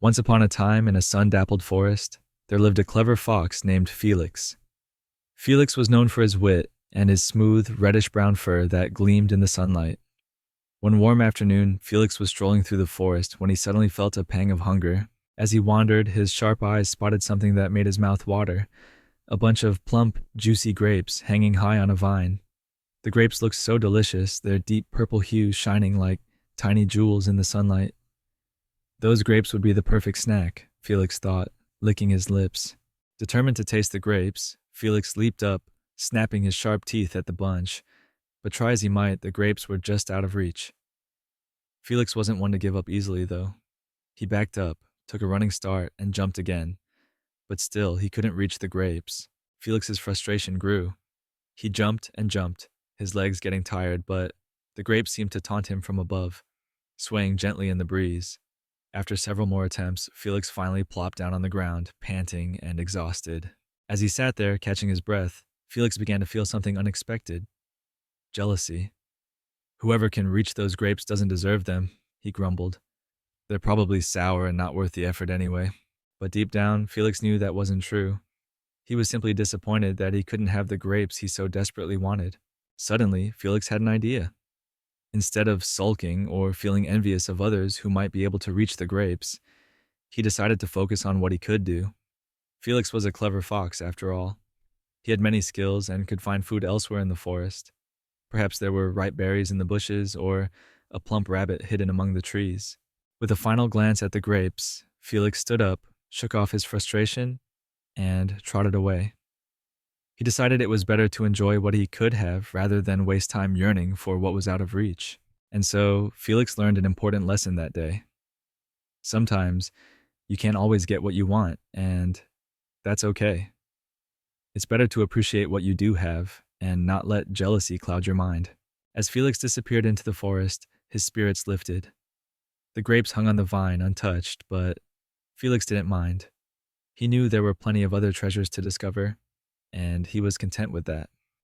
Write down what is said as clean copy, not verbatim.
Once upon a time, in a sun-dappled forest, there lived a clever fox named Felix. Felix was known for his wit and his smooth, reddish-brown fur that gleamed in the sunlight. One warm afternoon, Felix was strolling through the forest when he suddenly felt a pang of hunger. As he wandered, his sharp eyes spotted something that made his mouth water, a bunch of plump, juicy grapes hanging high on a vine. The grapes looked so delicious, their deep purple hues shining like tiny jewels in the sunlight. Those grapes would be the perfect snack, Felix thought, licking his lips. Determined to taste the grapes, Felix leaped up, snapping his sharp teeth at the bunch. But try as he might, the grapes were just out of reach. Felix wasn't one to give up easily, though. He backed up, took a running start, and jumped again. But still, he couldn't reach the grapes. Felix's frustration grew. He jumped and jumped, his legs getting tired, but the grapes seemed to taunt him from above, swaying gently in the breeze. After several more attempts, Felix finally plopped down on the ground, panting and exhausted. As he sat there, catching his breath, Felix began to feel something unexpected. Jealousy. Whoever can reach those grapes doesn't deserve them, he grumbled. They're probably sour and not worth the effort anyway. But deep down, Felix knew that wasn't true. He was simply disappointed that he couldn't have the grapes he so desperately wanted. Suddenly, Felix had an idea. Instead of sulking or feeling envious of others who might be able to reach the grapes, he decided to focus on what he could do. Felix was a clever fox, after all. He had many skills and could find food elsewhere in the forest. Perhaps there were ripe berries in the bushes or a plump rabbit hidden among the trees. With a final glance at the grapes, Felix stood up, shook off his frustration, and trotted away. He decided it was better to enjoy what he could have rather than waste time yearning for what was out of reach. And so, Felix learned an important lesson that day. Sometimes, you can't always get what you want, and that's okay. It's better to appreciate what you do have and not let jealousy cloud your mind. As Felix disappeared into the forest, his spirits lifted. The grapes hung on the vine untouched, but Felix didn't mind. He knew there were plenty of other treasures to discover, and he was content with that.